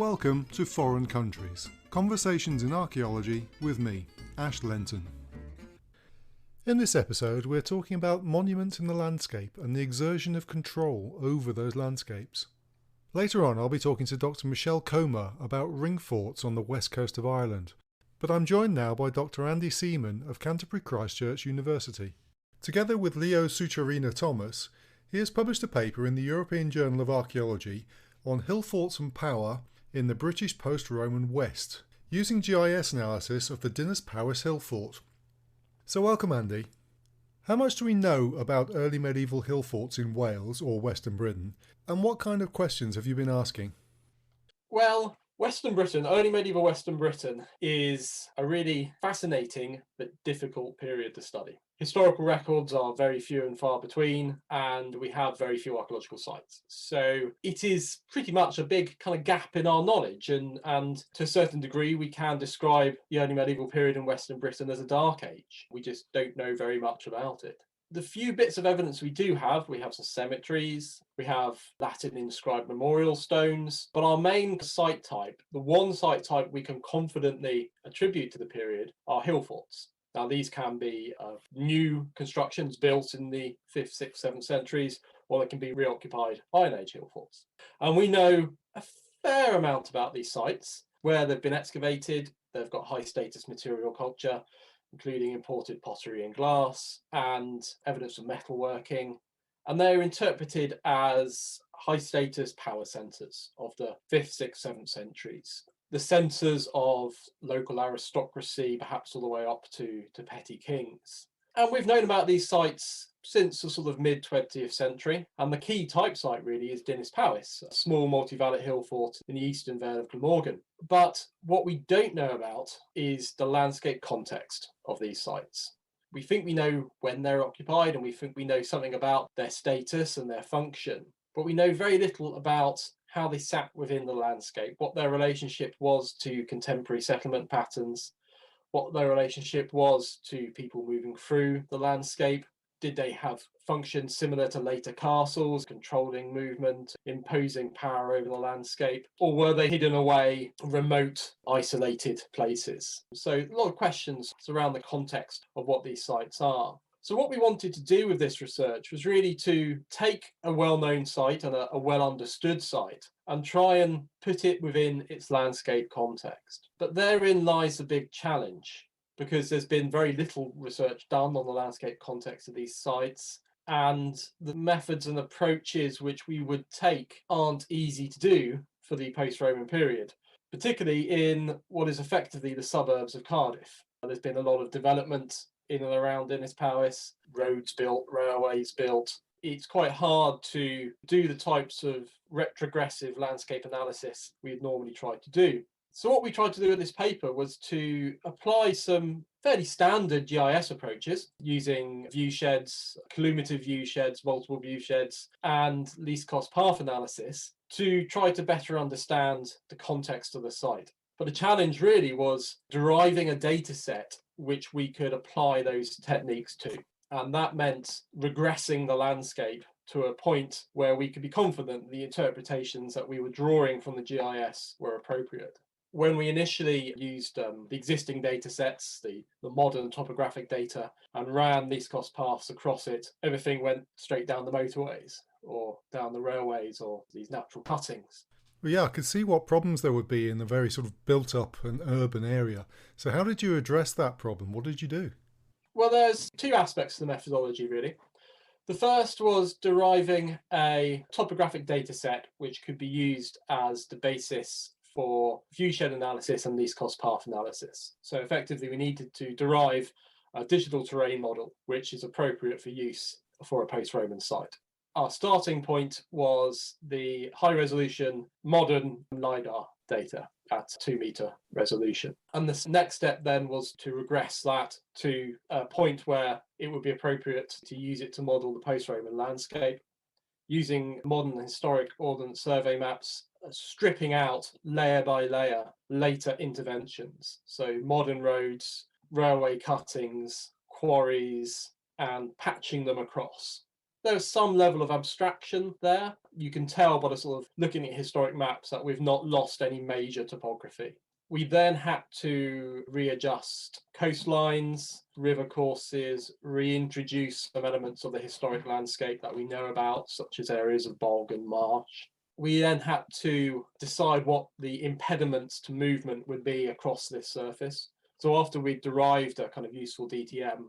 Welcome to Foreign Countries, Conversations in Archaeology with me, Ash Lenton. In this episode we're talking about monuments in the landscape and the exertion of control over those landscapes. Later on I'll be talking to Dr. Michelle Comer about Ringforts on the west coast of Ireland, but I'm joined now by Dr. Andy Seaman of Canterbury Christchurch University. Together with Leo SUCHARYNA Thomas, he has published a paper in the European Journal of Archaeology on Hillforts and Powys in the British post-Roman West, using GIS analysis of the Dinas Powys Hillfort. So welcome, Andy. How much do we know about early medieval hillforts in Wales or Western Britain, and what kind of questions have you been asking? Well, Western Britain, early medieval Western Britain, is a really fascinating but difficult period to study. Historical records are very few and far between, and we have very few archaeological sites. So it is pretty much a big kind of gap in our knowledge, and to a certain degree we can describe the early medieval period in Western Britain as a dark age. We just don't know very much about it. The few bits of evidence we have some cemeteries, we have Latin inscribed memorial stones, but our main site type, the one site type we can confidently attribute to the period, are hillforts. Now these can be new constructions built in the 5th, 6th, 7th centuries, or they can be reoccupied Iron Age hillforts. And we know a fair amount about these sites, where they've been excavated, they've got high status material culture, including imported pottery and glass, and evidence of metalworking. And they're interpreted as high-status power centres of the 5th, 6th, 7th centuries. The centres of local aristocracy, perhaps all the way up to petty kings. And we've known about these sites since the sort of mid-20th century. And the key type site really is Dinas Powys, a small multi-valley hill fort in the eastern Vale of Glamorgan. But what we don't know about is the landscape context of these sites. We think we know when they're occupied, and we think we know something about their status and their function, but we know very little about how they sat within the landscape, what their relationship was to contemporary settlement patterns, what their relationship was to people moving through the landscape. Did they have functions similar to later castles, controlling movement, imposing power over the landscape, or were they hidden away, remote, isolated places? So a lot of questions around the context of what these sites are. So what we wanted to do with this research was really to take a well-known site and a well-understood site and try and put it within its landscape context. But therein lies the big challenge, because there's been very little research done on the landscape context of these sites, and the methods and approaches which we would take aren't easy to do for the post-Roman period, particularly in what is effectively the suburbs of Cardiff. There's been a lot of development in and around Dinas Powys, roads built, railways built. It's quite hard to do the types of retrogressive landscape analysis we'd normally try to do. So what we tried to do with this paper was to apply some fairly standard GIS approaches using view sheds, collimative view sheds, multiple view sheds, and least cost path analysis to try to better understand the context of the site. But the challenge really was deriving a data set which we could apply those techniques to. And that meant regressing the landscape to a point where we could be confident the interpretations that we were drawing from the GIS were appropriate. When we initially used the existing data sets, the modern topographic data, and ran least cost paths across it, everything went straight down the motorways or down the railways or these natural cuttings. Well, yeah, I could see what problems there would be in a very sort of built up and urban area. So how did you address that problem? What did you do? Well, there's two aspects to the methodology, really. The first was deriving a topographic data set which could be used as the basis for viewshed analysis and least cost path analysis. So effectively, we needed to derive a digital terrain model which is appropriate for use for a post-Roman site. Our starting point was the high-resolution modern LiDAR data at 2-meter resolution. And the next step then was to regress that to a point where it would be appropriate to use it to model the post-Roman landscape, using modern historic ordnance survey maps, stripping out layer by layer later interventions. So modern roads, railway cuttings, quarries, and patching them across. There's some level of abstraction there. You can tell by the sort of looking at historic maps that we've not lost any major topography. We then had to readjust coastlines, river courses, reintroduce some elements of the historic landscape that we know about, such as areas of bog and marsh. We then had to decide what the impediments to movement would be across this surface. So after we derived a kind of useful DTM,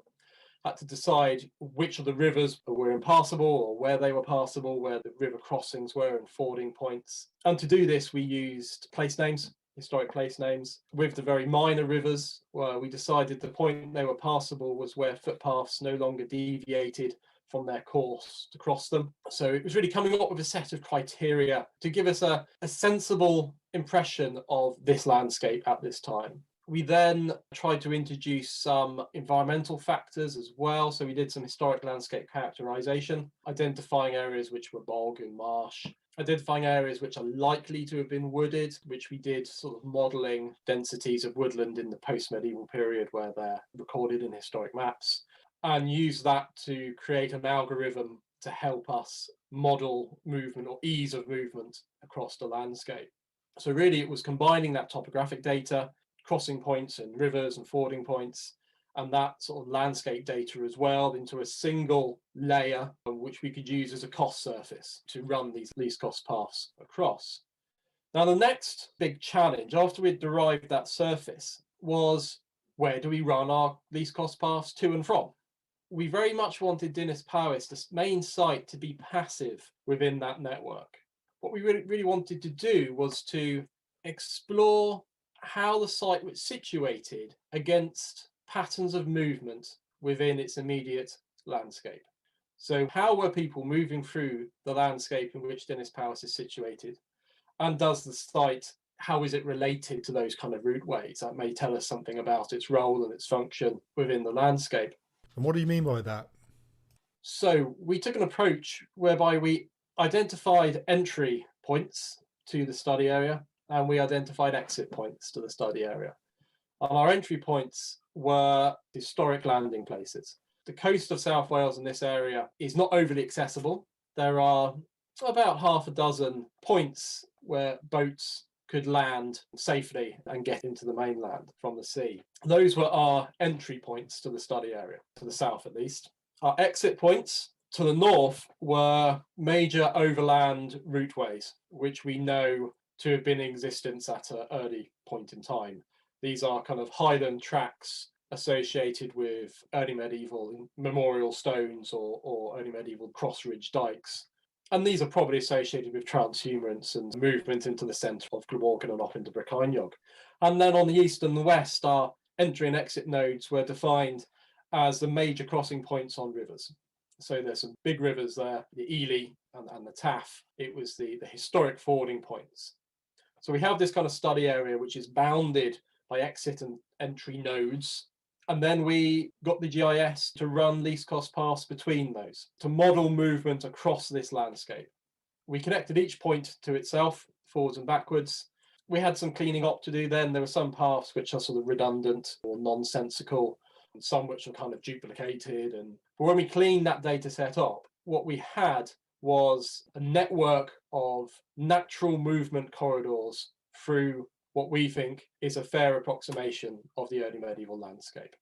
had to decide which of the rivers were impassable or where they were passable, where the river crossings were and fording points. And to do this, we used place names, historic place names. With the very minor rivers, well, we decided the point they were passable was where footpaths no longer deviated from their course to cross them. So it was really coming up with a set of criteria to give us a sensible impression of this landscape at this time. We then tried to introduce some environmental factors as well. So we did some historic landscape characterization, identifying areas which were bog and marsh, identifying areas which are likely to have been wooded, which we did sort of modeling densities of woodland in the post-medieval period where they're recorded in historic maps, and use that to create an algorithm to help us model movement or ease of movement across the landscape. So really it was combining that topographic data, crossing points and rivers and fording points, and that sort of landscape data as well into a single layer which we could use as a cost surface to run these least cost paths across. Now the next big challenge after we'd derived that surface was, where do we run our least cost paths to and from? We very much wanted Dinas Powys, the main site, to be passive within that network. What we really wanted to do was to explore how the site was situated against patterns of movement within its immediate landscape. So how were people moving through the landscape in which Dinas Powys is situated? And does the site, how is it related to those kind of routeways? That may tell us something about its role and its function within the landscape. And what do you mean by that? So we took an approach whereby we identified entry points to the study area and we identified exit points to the study area. And our entry points were historic landing places. The coast of South Wales in this area is not overly accessible. There are about half a dozen points where boats could land safely and get into the mainland from the sea. Those were our entry points to the study area, to the south at least. Our exit points to the north were major overland routeways, which we know to have been in existence at an early point in time. These are kind of highland tracks associated with early medieval memorial stones or early medieval cross-ridge dikes. And these are probably associated with transhumance and movement into the centre of Glamorgan and off into Brycheiniog. And then on the east and the west, our entry and exit nodes were defined as the major crossing points on rivers. So there's some big rivers there, the Ely and the Taff. It was the historic fording points. So we have this kind of study area which is bounded by exit and entry nodes. And then we got the GIS to run least cost paths between those, to model movement across this landscape. We connected each point to itself, forwards and backwards. We had some cleaning up to do then. There were some paths which are sort of redundant or nonsensical, and some which are kind of duplicated. But when we cleaned that data set up, what we had was a network of natural movement corridors through what we think is a fair approximation of the early medieval landscape.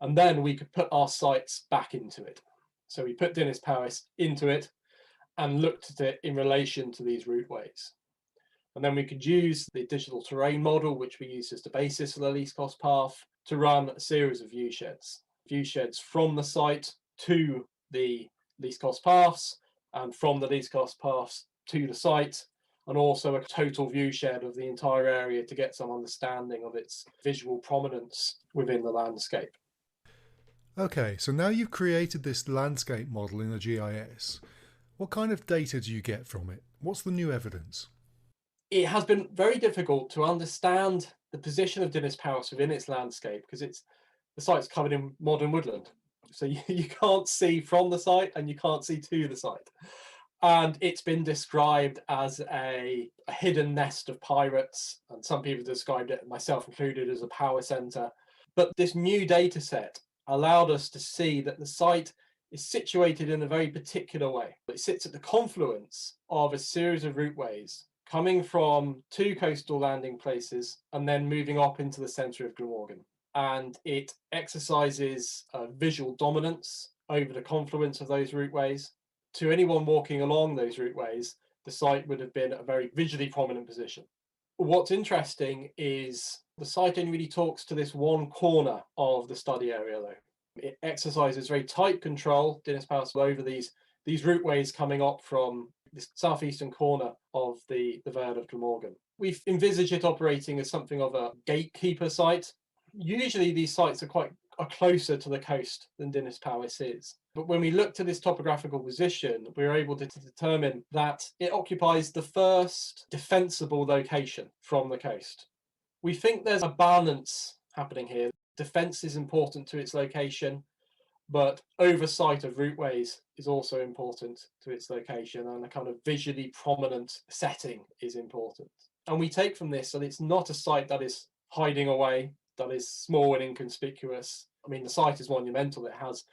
And then we could put our sites back into it. So we put Dinas Powys into it and looked at it in relation to these routeways. And then we could use the digital terrain model, which we used as the basis for the least cost path, to run a series of viewsheds from the site to the least cost paths, and from the least cost paths to the site, and also a total viewshed of the entire area to get some understanding of its visual prominence within the landscape. Okay, so now you've created this landscape model in a GIS. What kind of data do you get from it? What's the new evidence? It has been very difficult to understand the position of Dinas Powys within its landscape because the site's covered in modern woodland. So you can't see from the site and you can't see to the site. And it's been described as a hidden nest of pirates. And some people described it, myself included, as a power centre. But this new data set allowed us to see that the site is situated in a very particular way. It sits at the confluence of a series of routeways coming from two coastal landing places and then moving up into the centre of Glamorgan. And it exercises visual dominance over the confluence of those routeways. To anyone walking along those routeways, the site would have been a very visually prominent position. What's interesting is the site only really talks to this one corner of the study area, though. It exercises very tight control, Dinas Powys, over these routeways coming up from this southeastern corner of the Vale of Glamorgan. We've envisaged it operating as something of a gatekeeper site. Usually these sites are closer to the coast than Dinas Powys is. But when we look to this topographical position, we were able to determine that it occupies the first defensible location from the coast. We think there's a balance happening here. Defence is important to its location, but oversight of routeways is also important to its location, and a kind of visually prominent setting is important. And we take from this that it's not a site that is hiding away, that is small and inconspicuous. I mean, the site is monumental. It has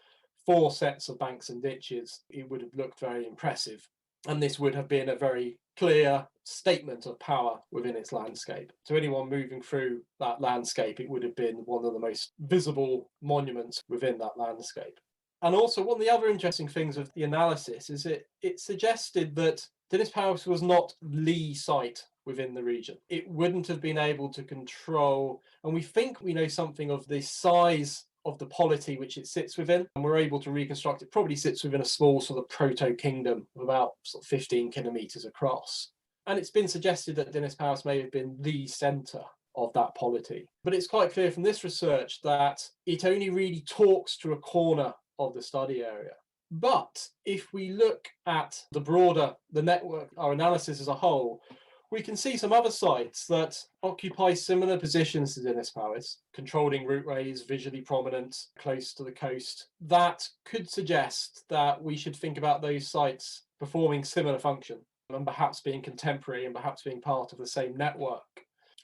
4 sets of banks and ditches. It would have looked very impressive. And this would have been a very clear statement of power within its landscape. To anyone moving through that landscape, it would have been one of the most visible monuments within that landscape. And also, one of the other interesting things of the analysis is it suggested that Dinas Powys was not the site within the region. It wouldn't have been able to control, and we think we know something of the size of the polity which it sits within, and we're able to reconstruct it probably sits within a small sort of proto-kingdom of about 15 kilometres across. And it's been suggested that Dinas Powys may have been the centre of that polity. But it's quite clear from this research that it only really talks to a corner of the study area. But if we look at the network, our analysis as a whole, we can see some other sites that occupy similar positions to Dinas Powys, controlling routeways, visually prominent, close to the coast. That could suggest that we should think about those sites performing similar function and perhaps being contemporary and perhaps being part of the same network.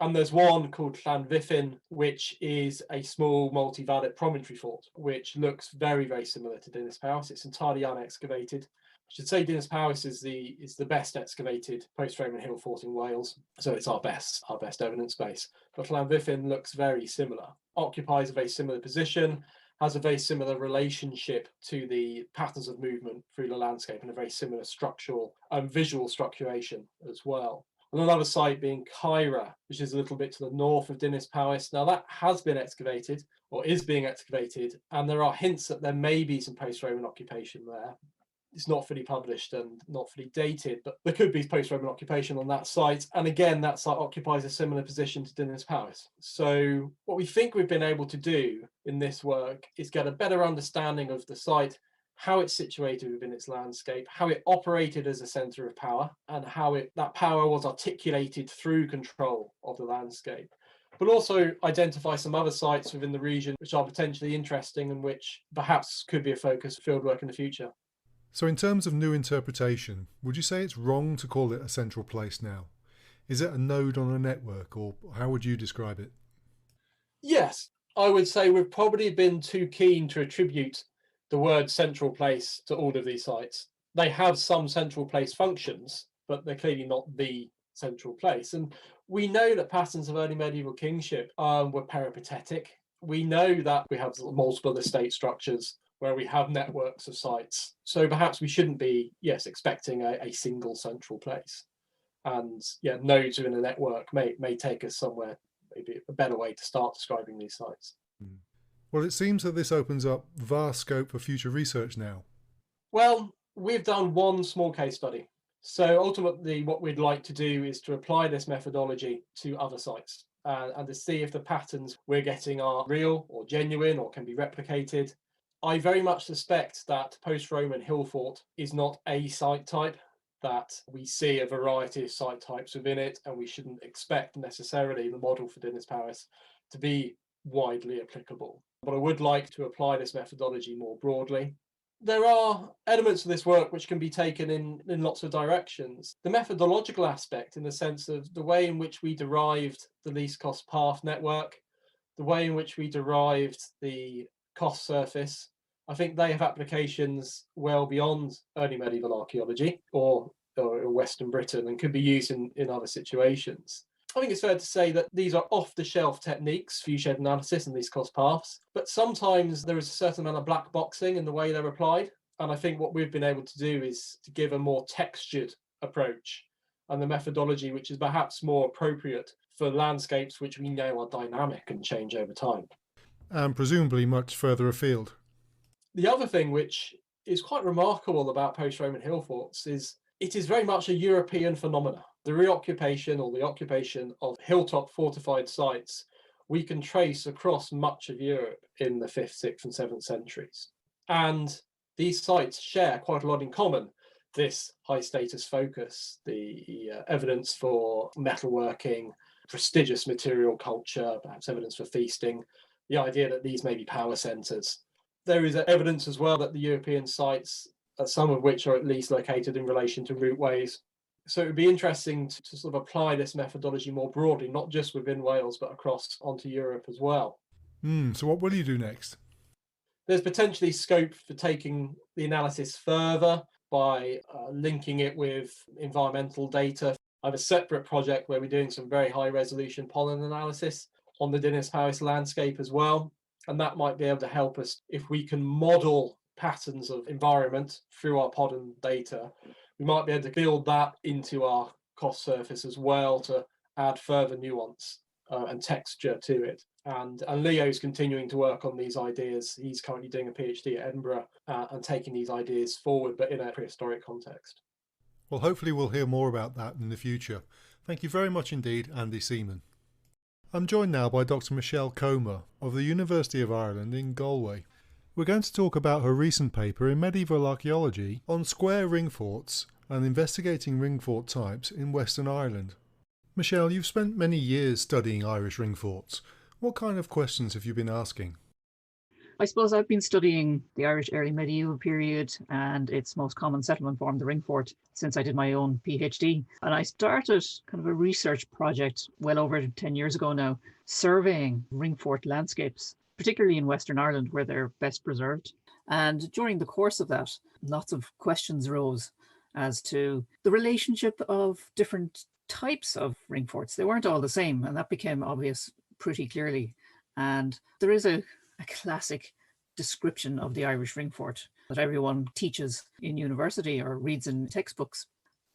And there's one called Llanfyllin, which is a small multi-vallet promontory fort, which looks very, very similar to Dinas Powys. It's entirely unexcavated. I should say Dinas Powys is the best excavated post-Roman hill fort in Wales, so it's our best evidence base. But Llanfyllin looks very similar, occupies a very similar position, has a very similar relationship to the patterns of movement through the landscape, and a very similar structural and visual structuration as well. And another site being Caira, which is a little bit to the north of Dinas Powys. Now that has been excavated, or is being excavated, and there are hints that there may be some post-Roman occupation there. It's not fully published and not fully dated, but there could be post-Roman occupation on that site. And again, that site occupies a similar position to Dinas Powys. So what we think we've been able to do in this work is get a better understanding of the site, how it's situated within its landscape, how it operated as a centre of power, and how that power was articulated through control of the landscape. But also identify some other sites within the region which are potentially interesting and which perhaps could be a focus for fieldwork in the future. So in terms of new interpretation, would you say it's wrong to call it a central place now? Is it a node on a network, or how would you describe it? Yes, I would say we've probably been too keen to attribute the word central place to all of these sites. They have some central place functions, but they're clearly not the central place. And we know that patterns of early medieval kingship were peripatetic. We know that we have multiple estate structures where we have networks of sites. So perhaps we shouldn't be, expecting a single central place. And nodes within a network may take us somewhere, maybe a better way to start describing these sites. Well, it seems that this opens up vast scope for future research now. Well, we've done one small case study. So ultimately what we'd like to do is to apply this methodology to other sites and to see if the patterns we're getting are real or genuine or can be replicated. I very much suspect that post-Roman Hillfort is not a site type, that we see a variety of site types within it, and we shouldn't expect necessarily the model for Dinas Powys to be widely applicable. But I would like to apply this methodology more broadly. There are elements of this work which can be taken in lots of directions. The methodological aspect, in the sense of the way in which we derived the least cost path network, the way in which we derived the cost surface, I think they have applications well beyond early medieval archaeology or Western Britain and could be used in other situations. I think it's fair to say that these are off-the-shelf techniques, viewshed analysis and these cost paths, but sometimes there is a certain amount of black boxing in the way they're applied. And I think what we've been able to do is to give a more textured approach and the methodology which is perhaps more appropriate for landscapes which we know are dynamic and change over time. And presumably much further afield. The other thing which is quite remarkable about post-Roman hill forts is it is very much a European phenomenon. The reoccupation or the occupation of hilltop fortified sites we can trace across much of Europe in the 5th, 6th and 7th centuries. And these sites share quite a lot in common. This high status focus, the evidence for metalworking, prestigious material culture, perhaps evidence for feasting, the idea that these may be power centres. There is evidence as well that the European sites, some of which are at least located in relation to routeways. So it would be interesting to sort of apply this methodology more broadly, not just within Wales, but across onto Europe as well. So what will you do next? There's potentially scope for taking the analysis further by linking it with environmental data. I have a separate project where we're doing some very high resolution pollen analysis on the Dinas Powys landscape as well. And that might be able to help us if we can model patterns of environment through our pollen data. We might be able to build that into our cost surface as well to add further nuance and texture to it. And Leo's continuing to work on these ideas. He's currently doing a PhD at Edinburgh and taking these ideas forward, but in a prehistoric context. Well, hopefully we'll hear more about that in the future. Thank you very much indeed, Andy Seaman. I'm joined now by Dr. Michelle Comer of the University of Ireland in Galway. We're going to talk about her recent paper in medieval archaeology on square ringforts and investigating ringfort types in Western Ireland. Michelle, you've spent many years studying Irish ringforts. What kind of questions have you been asking? I suppose I've been studying the Irish early medieval period and its most common settlement form, the Ringfort, since I did my own PhD. And I started kind of a research project well over 10 years ago now, surveying Ringfort landscapes, particularly in Western Ireland where they're best preserved. And during the course of that, lots of questions arose as to the relationship of different types of Ringforts. They weren't all the same, and that became obvious pretty clearly. And there is a classic description of the Irish Ringfort that everyone teaches in university or reads in textbooks.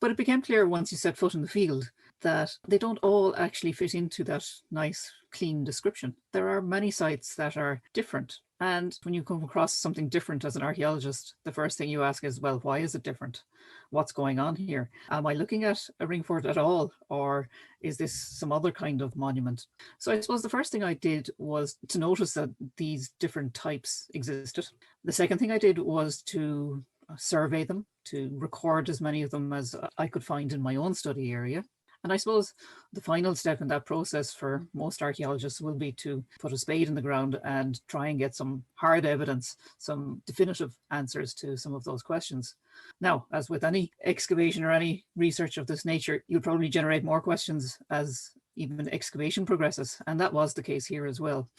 But it became clear once you set foot in the field that they don't all actually fit into that nice, clean description. There are many sites that are different. And when you come across something different as an archaeologist, the first thing you ask is, well, why is it different? What's going on here? Am I looking at a Ringfort at all? Or is this some other kind of monument? So I suppose the first thing I did was to notice that these different types existed. The second thing I did was to survey them, to record as many of them as I could find in my own study area. And I suppose the final step in that process for most archaeologists will be to put a spade in the ground and try and get some hard evidence, some definitive answers to some of those questions. Now, as with any excavation or any research of this nature, you'll probably generate more questions as even excavation progresses. And that was the case here as well.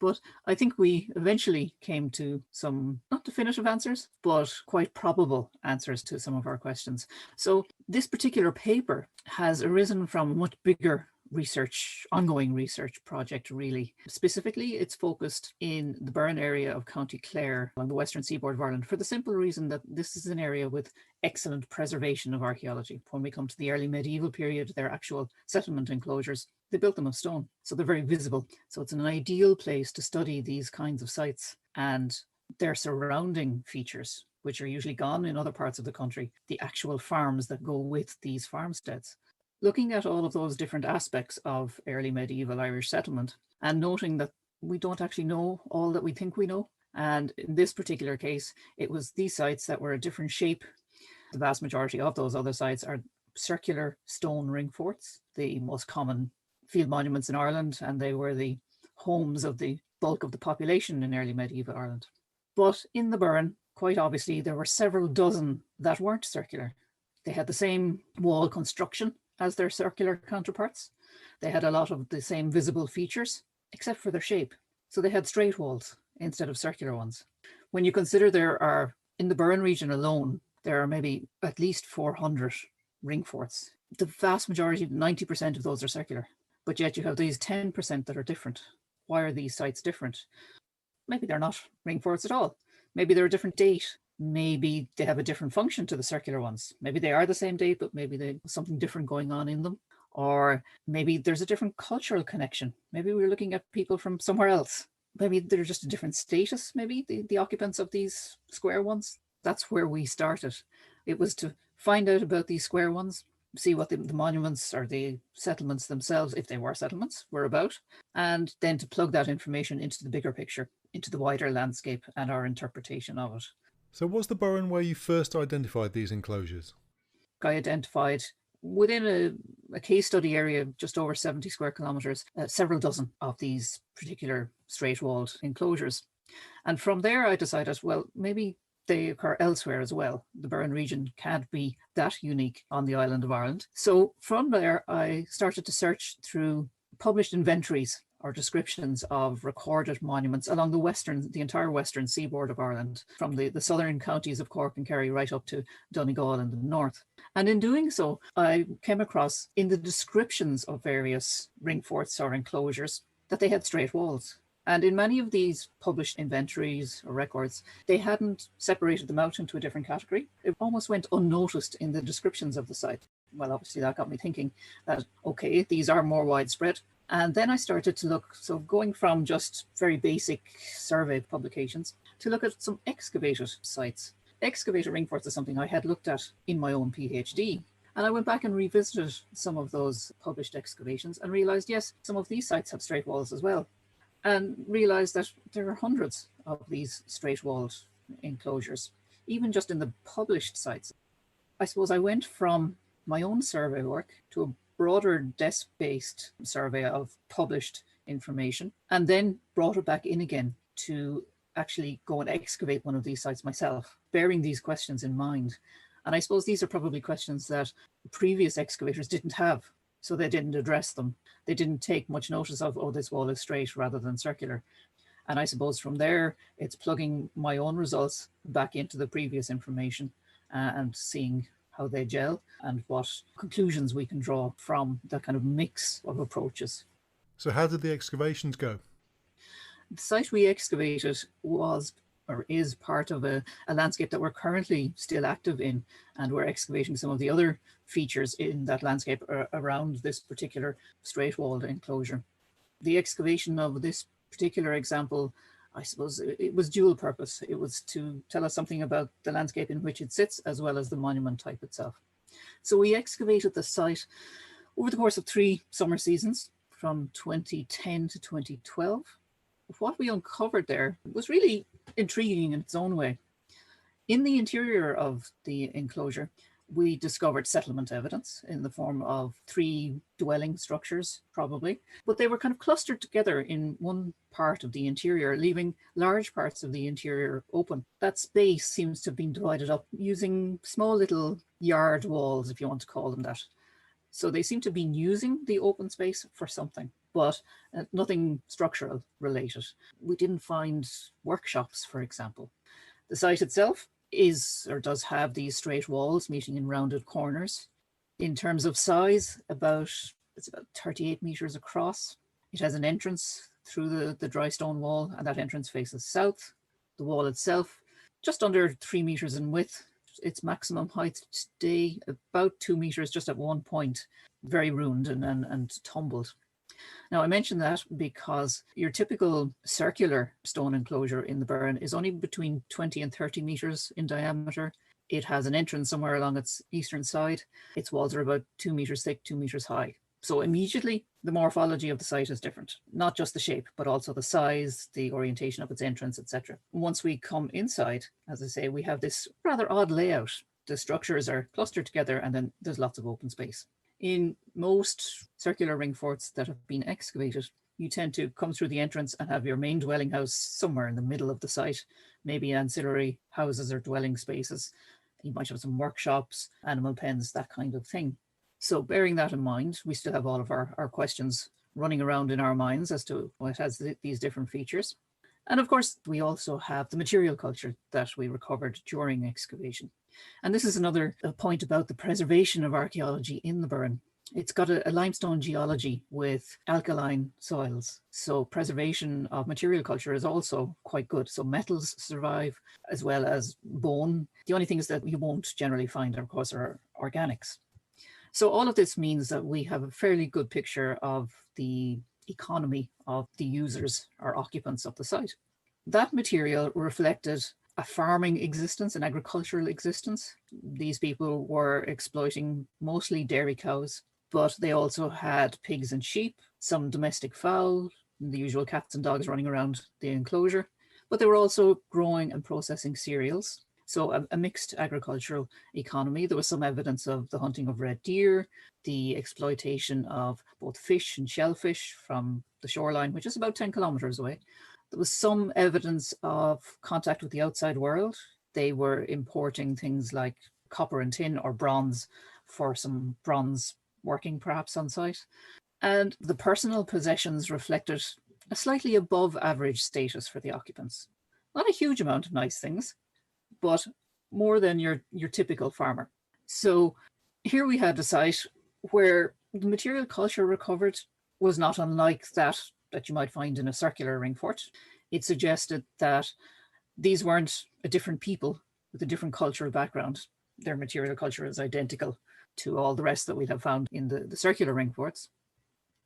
But I think we eventually came to some, not definitive answers, but quite probable answers to some of our questions. So this particular paper has arisen from a much bigger research, ongoing research project, really. Specifically, it's focused in the Burren area of County Clare on the western seaboard of Ireland for the simple reason that this is an area with excellent preservation of archaeology. When we come to the early medieval period, their actual settlement enclosures, they built them of stone, so they're very visible. So it's an ideal place to study these kinds of sites and their surrounding features, which are usually gone in other parts of the country, the actual farms that go with these farmsteads. Looking at all of those different aspects of early medieval Irish settlement and noting that we don't actually know all that we think we know. And in this particular case, it was these sites that were a different shape. The vast majority of those other sites are circular stone ringforts, the most common field monuments in Ireland, and they were the homes of the bulk of the population in early medieval Ireland. But in the Burren, quite obviously, there were several dozen that weren't circular. They had the same wall construction as their circular counterparts. They had a lot of the same visible features, except for their shape. So they had straight walls instead of circular ones. When you consider there are, in the Burren region alone, there are maybe at least 400 Ringforts. The vast majority, 90% of those are circular, but yet you have these 10% that are different. Why are these sites different? Maybe they're not Ringforts at all. Maybe they're a different date. Maybe they have a different function to the circular ones. Maybe they are the same date, but maybe there's something different going on in them. Or maybe there's a different cultural connection. Maybe we're looking at people from somewhere else. Maybe they're just a different status, maybe, the occupants of these square ones. That's where we started. It was to find out about these square ones, see what the monuments or the settlements themselves, if they were settlements, were about, and then to plug that information into the bigger picture, into the wider landscape and our interpretation of it. So was the Burren where you first identified these enclosures? I identified within a case study area, just over 70 square kilometres, several dozen of these particular straight-walled enclosures. And from there I decided, well, maybe they occur elsewhere as well. The Burren region can't be that unique on the island of Ireland. So from there, I started to search through published inventories or descriptions of recorded monuments along the entire western seaboard of Ireland, from the southern counties of Cork and Kerry right up to Donegal in the north. And in doing so, I came across in the descriptions of various ringforts or enclosures that they had straight walls. And in many of these published inventories or records, they hadn't separated them out into a different category. It almost went unnoticed in the descriptions of the site. Well, obviously that got me thinking that, okay, these are more widespread. And then I started to look, so going from just very basic survey publications to look at some excavated sites. Excavated ringforts is something I had looked at in my own PhD. And I went back and revisited some of those published excavations and realized, yes, some of these sites have straight walls as well. And realized that there are hundreds of these straight-walled enclosures, even just in the published sites. I suppose I went from my own survey work to a broader desk-based survey of published information, and then brought it back in again to actually go and excavate one of these sites myself, bearing these questions in mind. And I suppose these are probably questions that previous excavators didn't have, so they didn't address them. They didn't take much notice of, oh, this wall is straight rather than circular. And I suppose from there, it's plugging my own results back into the previous information and seeing how they gel and what conclusions we can draw from that kind of mix of approaches. So how did the excavations go? The site we excavated was or is part of a landscape that we're currently still active in, and we're excavating some of the other features in that landscape around this particular straight-walled enclosure. The excavation of this particular example, I suppose it was dual purpose. It was to tell us something about the landscape in which it sits, as well as the monument type itself. So we excavated the site over the course of 3 summer seasons, from 2010 to 2012. What we uncovered there was really intriguing in its own way. In the interior of the enclosure, we discovered settlement evidence in the form of 3 dwelling structures, probably, but they were kind of clustered together in one part of the interior, leaving large parts of the interior open. That space seems to have been divided up using small little yard walls, if you want to call them that. So they seem to be using the open space for something, but nothing structural related. We didn't find workshops, for example. The site itself is or does have these straight walls meeting in rounded corners. In terms of size, it's about 38 meters across. It has an entrance through the dry stone wall, and that entrance faces south. The wall itself, just under 3 meters in width. Its maximum height today, about 2 meters, just at one point, very ruined and tumbled. Now, I mention that because your typical circular stone enclosure in the Burren is only between 20 and 30 meters in diameter. It has an entrance somewhere along its eastern side. Its walls are about 2 meters thick, 2 meters high. So immediately, the morphology of the site is different. Not just the shape, but also the size, the orientation of its entrance, etc. Once we come inside, as I say, we have this rather odd layout. The structures are clustered together, and then there's lots of open space. In most circular ringforts that have been excavated, you tend to come through the entrance and have your main dwelling house somewhere in the middle of the site, maybe ancillary houses or dwelling spaces. You might have some workshops, animal pens, that kind of thing. So bearing that in mind, we still have all of our questions running around in our minds as to what has these different features. And of course, we also have the material culture that we recovered during excavation. And this is another point about the preservation of archaeology in the Burren. It's got a limestone geology with alkaline soils. So preservation of material culture is also quite good. So metals survive as well as bone. The only things that you won't generally find, of course, are organics. So all of this means that we have a fairly good picture of the economy of the users or occupants of the site. That material reflected a farming existence, an agricultural existence. These people were exploiting mostly dairy cows, but they also had pigs and sheep, some domestic fowl, the usual cats and dogs running around the enclosure, but they were also growing and processing cereals. So a mixed agricultural economy. There was some evidence of the hunting of red deer, the exploitation of both fish and shellfish from the shoreline, which is about 10 kilometers away. There was some evidence of contact with the outside world. They were importing things like copper and tin or bronze for some bronze working perhaps on site. And the personal possessions reflected a slightly above average status for the occupants. Not a huge amount of nice things, but more than your typical farmer. So here we had a site where the material culture recovered was not unlike that you might find in a circular ringfort. It suggested that these weren't a different people with a different cultural background. Their material culture is identical to all the rest that we have found in the circular ringforts.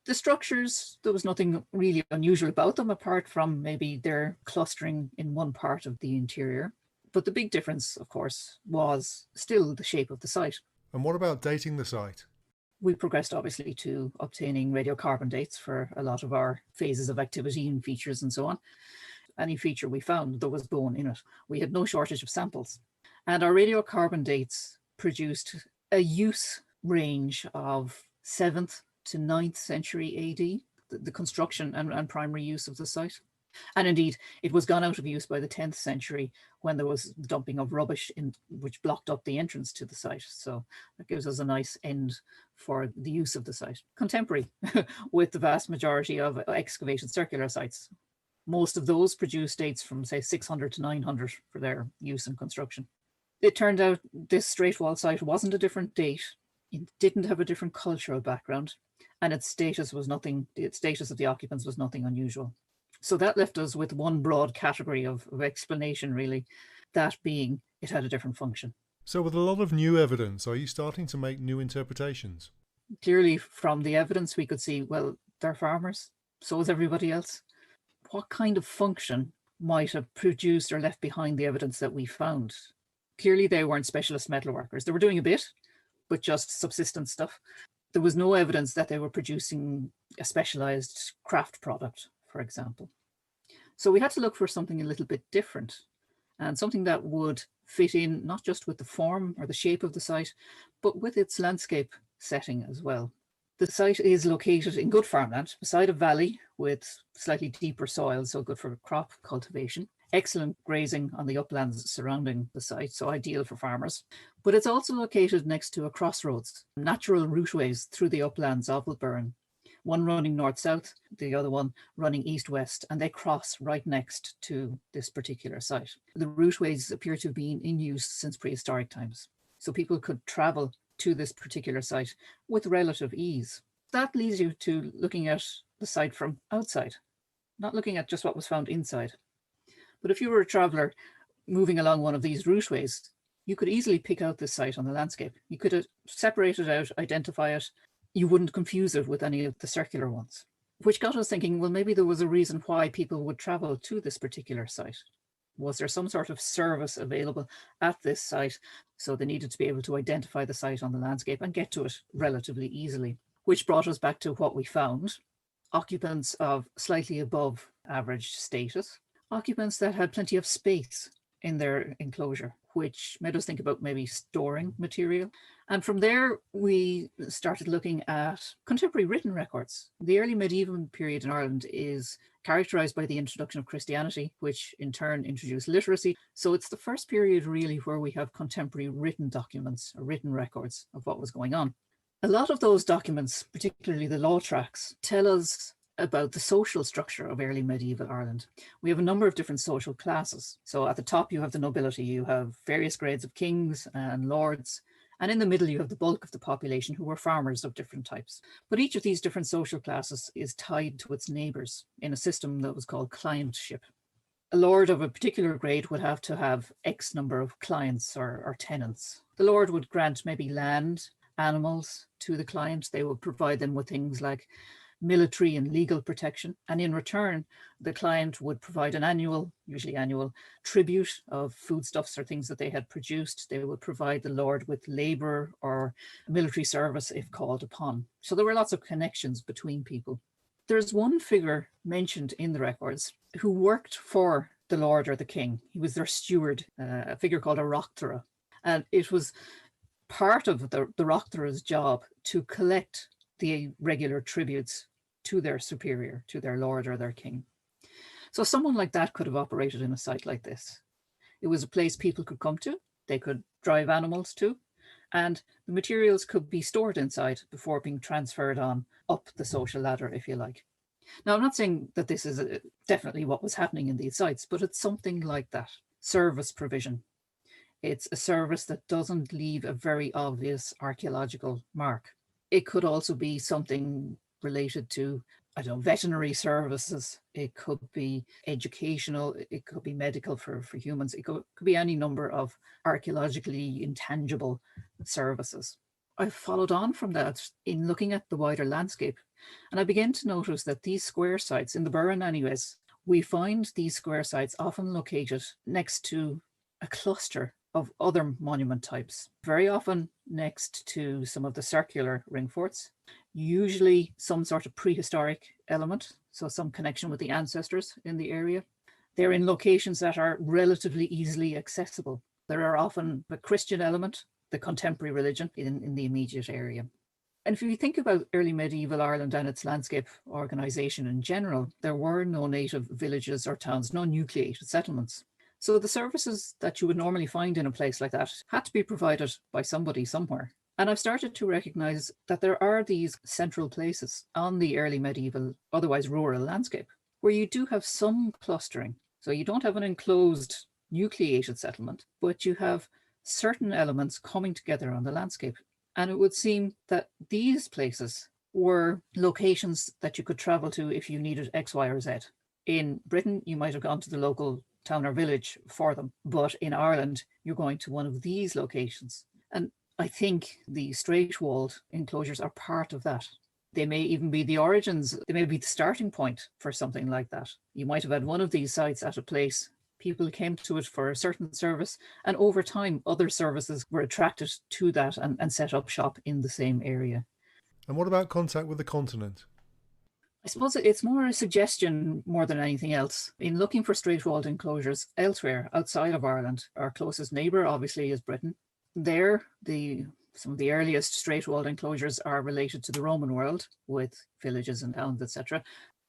The structures, there was nothing really unusual about them apart from maybe their clustering in one part of the interior. But the big difference, of course, was still the shape of the site. And what about dating the site? We progressed obviously to obtaining radiocarbon dates for a lot of our phases of activity and features and so on. Any feature we found, there was bone in it. We had no shortage of samples. And our radiocarbon dates produced a use range of 7th to 9th century AD, the construction and primary use of the site. And indeed, it was gone out of use by the 10th century when there was dumping of rubbish which blocked up the entrance to the site. So that gives us a nice end for the use of the site. Contemporary with the vast majority of excavation circular sites. Most of those produce dates from, say, 600 to 900 for their use and construction. It turned out this straight wall site wasn't a different date. It didn't have a different cultural background, and its status of the occupants was nothing unusual. So that left us with one broad category of explanation, really, that being it had a different function. So with a lot of new evidence, are you starting to make new interpretations? Clearly, from the evidence, we could see, well, they're farmers, so is everybody else. What kind of function might have produced or left behind the evidence that we found? Clearly, they weren't specialist metal workers. They were doing a bit, but just subsistence stuff. There was no evidence that they were producing a specialized craft product, for example. So we had to look for something a little bit different and something that would fit in not just with the form or the shape of the site, but with its landscape setting as well. The site is located in good farmland beside a valley with slightly deeper soil, so good for crop cultivation. Excellent grazing on the uplands surrounding the site, so ideal for farmers. But it's also located next to a crossroads, natural routeways through the uplands of the Burren. One running north-south, the other one running east-west, and they cross right next to this particular site. The routeways appear to have been in use since prehistoric times, so people could travel to this particular site with relative ease. That leads you to looking at the site from outside, not looking at just what was found inside. But if you were a traveller moving along one of these routeways, you could easily pick out this site on the landscape. You could separate it out, identify it. You wouldn't confuse it with any of the circular ones, which got us thinking, well, maybe there was a reason why people would travel to this particular site. Was there some sort of service available at this site? So they needed to be able to identify the site on the landscape and get to it relatively easily, which brought us back to what we found. Occupants of slightly above average status, occupants that had plenty of space in their enclosure, which made us think about maybe storing material. And from there, we started looking at contemporary written records. The early medieval period in Ireland is characterized by the introduction of Christianity, which in turn introduced literacy. So it's the first period really where we have contemporary written documents, or written records of what was going on. A lot of those documents, particularly the law tracts, tell us about the social structure of early medieval Ireland. We have a number of different social classes. So at the top, you have the nobility, you have various grades of kings and lords, and in the middle, you have the bulk of the population who were farmers of different types. But each of these different social classes is tied to its neighbours in a system that was called clientship. A lord of a particular grade would have to have X number of clients or tenants. The lord would grant maybe land, animals to the client. They would provide them with things like military and legal protection. And in return, the client would provide an annual, usually annual, tribute of foodstuffs or things that they had produced. They would provide the lord with labour or military service if called upon. So there were lots of connections between people. There's one figure mentioned in the records who worked for the lord or the king. He was their steward, a figure called a Rochtara. And it was part of the Rochtara's job to collect the regular tributes to their superior, to their lord or their king. So someone like that could have operated in a site like this. It was a place people could come to, they could drive animals to, and the materials could be stored inside before being transferred on up the social ladder, if you like. Now, I'm not saying that this is definitely what was happening in these sites, but it's something like that. Service provision. It's a service that doesn't leave a very obvious archaeological mark. It could also be something related to, I don't know, veterinary services. It could be educational. It could be medical for humans. It could be any number of archaeologically intangible services. I followed on from that in looking at the wider landscape, and I began to notice that these square sites, in the Burren anyways, we find these square sites often located next to a cluster of other monument types, very often next to some of the circular ringforts, usually some sort of prehistoric element, so some connection with the ancestors in the area. They're in locations that are relatively easily accessible. There are often a Christian element, the contemporary religion in the immediate area. And if you think about early medieval Ireland and its landscape organisation in general, there were no native villages or towns, no nucleated settlements. So the services that you would normally find in a place like that had to be provided by somebody somewhere. And I've started to recognise that there are these central places on the early medieval, otherwise rural landscape, where you do have some clustering. So you don't have an enclosed nucleated settlement, but you have certain elements coming together on the landscape. And it would seem that these places were locations that you could travel to if you needed X, Y, or Z. In Britain, you might have gone to the local town or village for them, but in Ireland, you're going to one of these locations. And I think the straight-walled enclosures are part of that. They may even be the origins, they may be the starting point for something like that. You might have had one of these sites at a place, people came to it for a certain service, and over time, other services were attracted to that and set up shop in the same area. And what about contact with the continent? I suppose it's more a suggestion more than anything else. In looking for straight-walled enclosures elsewhere outside of Ireland, our closest neighbour obviously is Britain. There, some of the earliest straight-walled enclosures are related to the Roman world with villages and towns, etc.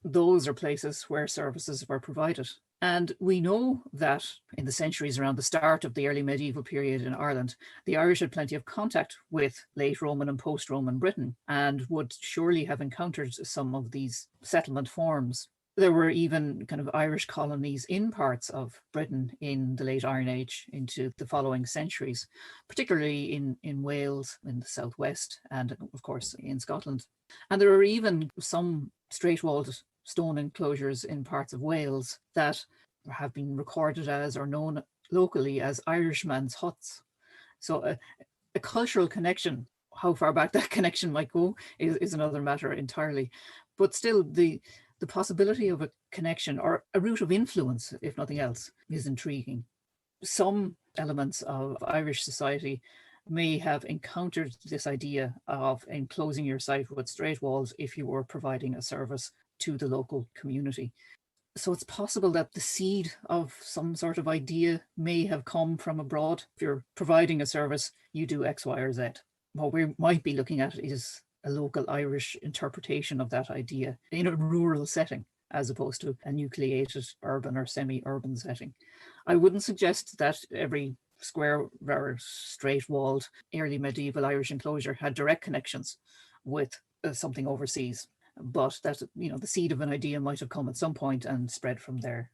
Those are places where services were provided. And we know that in the centuries around the start of the early medieval period in Ireland, the Irish had plenty of contact with late Roman and post-Roman Britain and would surely have encountered some of these settlement forms. There were even kind of Irish colonies in parts of Britain in the late Iron Age into the following centuries, particularly in Wales, in the southwest, and of course in Scotland. And there are even some straight-walled stone enclosures in parts of Wales that have been recorded as or known locally as Irishman's huts. So a cultural connection, how far back that connection might go is another matter entirely. But still, the possibility of a connection or a route of influence, if nothing else, is intriguing. Some elements of Irish society may have encountered this idea of enclosing your site with straight walls if you were providing a service to the local community. So it's possible that the seed of some sort of idea may have come from abroad. If you're providing a service, you do X, Y, or Z. What we might be looking at is a local Irish interpretation of that idea in a rural setting, as opposed to a nucleated urban or semi-urban setting. I wouldn't suggest that every square or straight-walled early medieval Irish enclosure had direct connections with something overseas. but that, the seed of an idea might have come at some point and spread from there.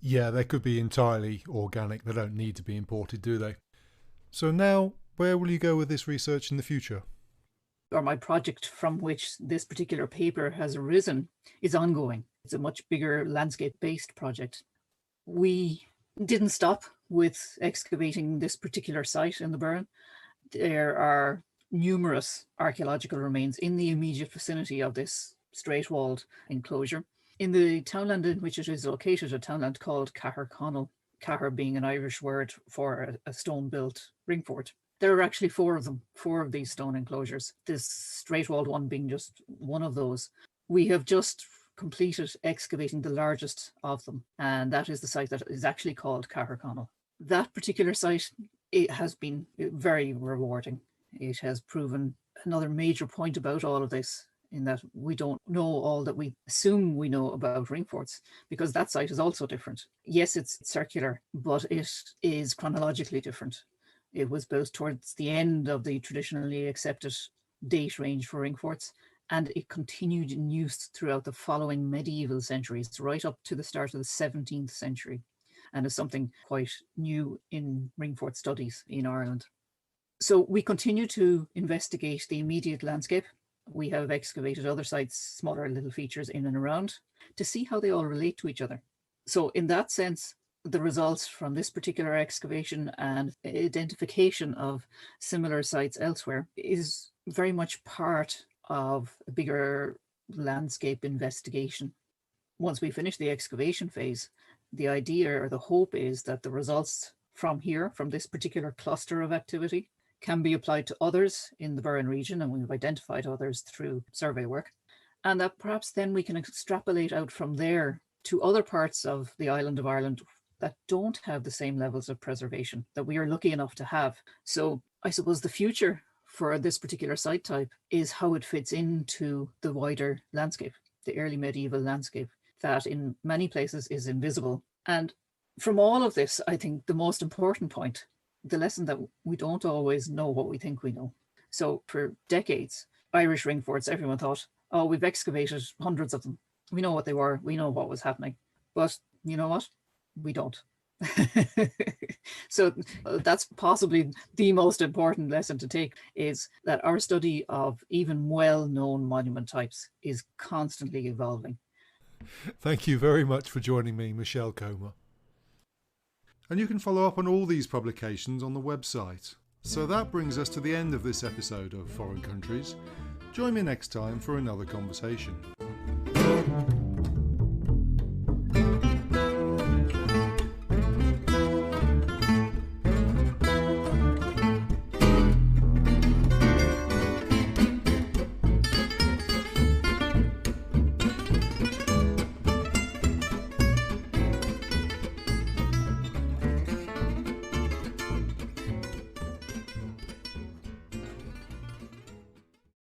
Yeah, they could be entirely organic. They don't need to be imported, do they? So now, where will you go with this research in the future? Or my project from which this particular paper has arisen is ongoing. It's a much bigger landscape-based project. We didn't stop with excavating this particular site in the Burren. There are numerous archaeological remains in the immediate vicinity of this straight-walled enclosure. In the townland in which it is located, a townland called Caherconnell, Cahir being an Irish word for a stone-built ringfort. There are actually 4 of them, 4 of these stone enclosures, this straight-walled one being just one of those. We have just completed excavating the largest of them, and that is the site that is actually called Caherconnell. That particular site, it has been very rewarding. It has proven another major point about all of this, in that we don't know all that we assume we know about ringforts, because that site is also different. Yes, it's circular, but it is chronologically different. It was built towards the end of the traditionally accepted date range for ringforts, and it continued in use throughout the following medieval centuries, right up to the start of the 17th century, and is something quite new in ringfort studies in Ireland. So we continue to investigate the immediate landscape. We have excavated other sites, smaller little features in and around, to see how they all relate to each other. So in that sense, the results from this particular excavation and identification of similar sites elsewhere is very much part of a bigger landscape investigation. Once we finish the excavation phase, the idea or the hope is that the results from here, from this particular cluster of activity, can be applied to others in the Burren region, and we've identified others through survey work, and that perhaps then we can extrapolate out from there to other parts of the island of Ireland that don't have the same levels of preservation that we are lucky enough to have. So I suppose the future for this particular site type is how it fits into the wider landscape, the early medieval landscape, that in many places is invisible. And from all of this, I think the most important point, the lesson that we don't always know what we think we know. So for decades, Irish ringforts, everyone thought, oh, we've excavated hundreds of them. We know what they were. We know what was happening. But you know what? We don't. So that's possibly the most important lesson to take, is that our study of even well-known monument types is constantly evolving. Thank you very much for joining me, Michelle Comer. And you can follow up on all these publications on the website. So that brings us to the end of this episode of Foreign Countries. Join me next time for another conversation.